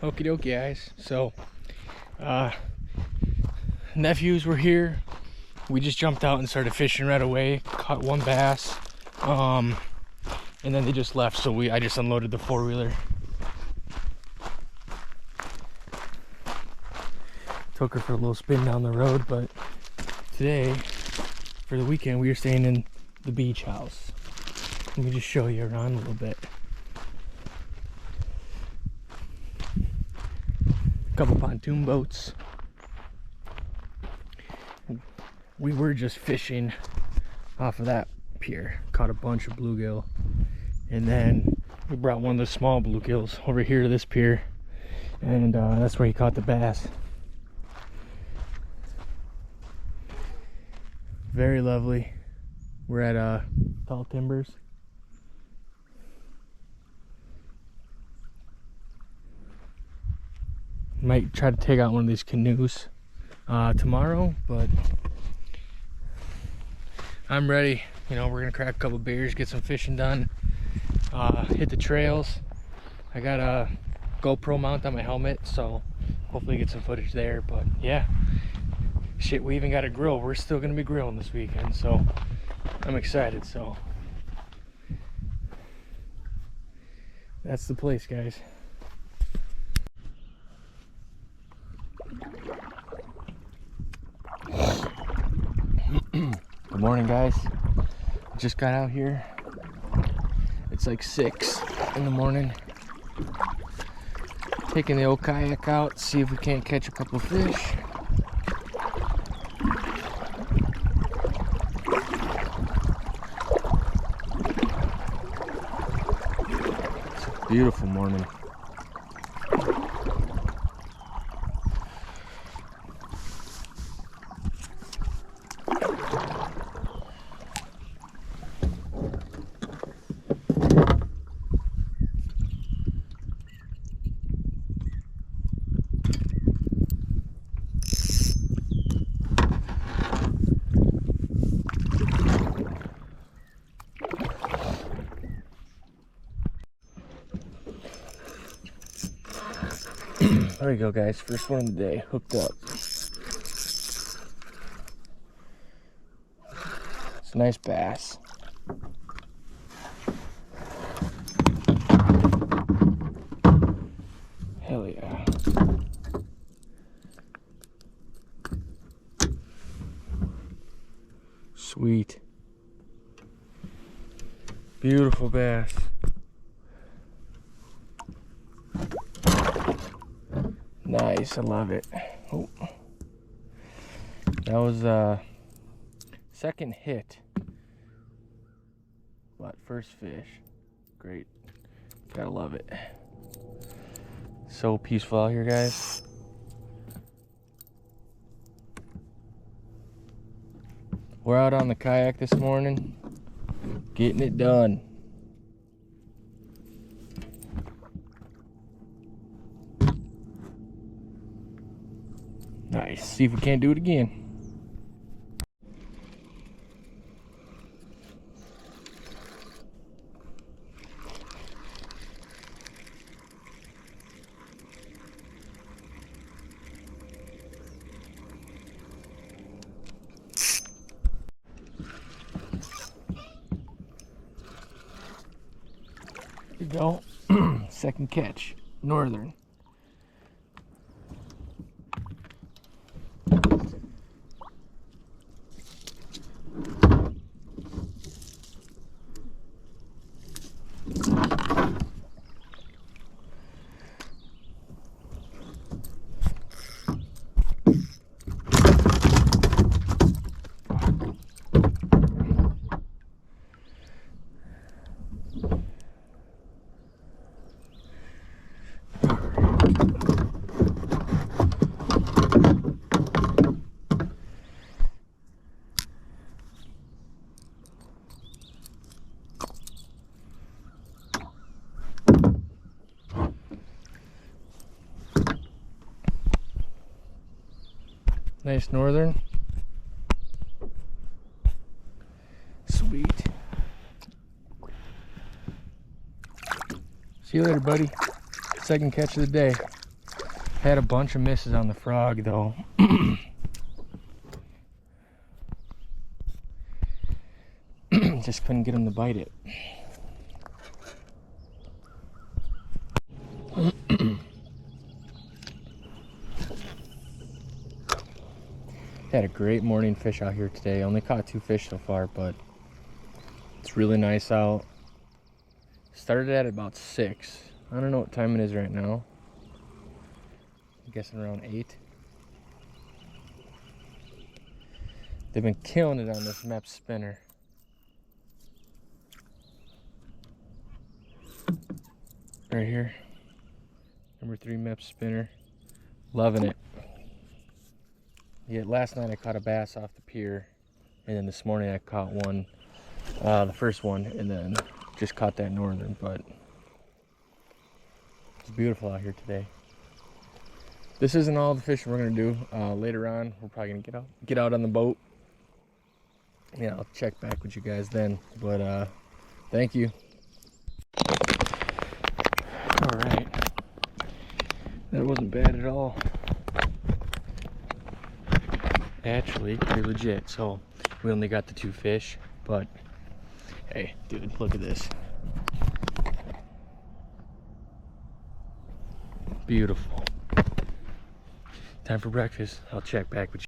Okie dokie, guys. So, nephews were here. We just jumped out and started fishing right away. Caught one bass, and then they just left. So I just unloaded the 4-wheeler. Took her for a little spin down the road, but today, for the weekend, we are staying in the beach house. Let me just show you around a little bit. Couple pontoon boats. We were just fishing off of that pier, caught a bunch of bluegill, and then we brought one of the small bluegills over here to this pier, and that's where he caught the bass. Very lovely. We're at Tall Timbers. Might try to take out one of these canoes tomorrow, but I'm ready. You know, we're gonna crack a couple beers, get some fishing done, hit the trails. I got a GoPro mount on my helmet, so hopefully get some footage there. But yeah, shit, we even got a grill. We're still gonna be grilling this weekend, so I'm excited. So that's the place, guys. Good morning, guys. Just got out here. It's like 6 in the morning. Taking the old kayak out, see if we can't catch a couple fish. It's a beautiful morning. There we go, guys. First one of the day, hooked up. It's a nice bass. Hell yeah. Sweet. Beautiful bass. Nice, I love it. Oh. That was second hit, but first fish. Great. Gotta love it. So peaceful out here, guys. We're out on the kayak this morning, getting it done. Nice. See if we can't do it again. Here we go. Second catch. Northern. Nice northern. Sweet. See you later, buddy. Second catch of the day. Had a bunch of misses on the frog though. Just couldn't get him to bite it. Had a great morning fish out here today. Only caught 2 fish so far, but it's really nice out. Started at about 6. I don't know what time it is right now. I'm guessing around 8. They've been killing it on this map spinner. Right here. Number 3 map spinner. Loving it. Yeah, last night I caught a bass off the pier, and then this morning I caught one, the first one, and then just caught that northern, but it's beautiful out here today. This isn't all the fishing we're gonna do. Later on, we're probably gonna get out on the boat. Yeah, I'll check back with you guys then, but thank you. All right, that wasn't bad at all. Actually, pretty legit. So we only got the 2 fish, but hey, dude, look at this. Beautiful. Time for breakfast. I'll check back with you.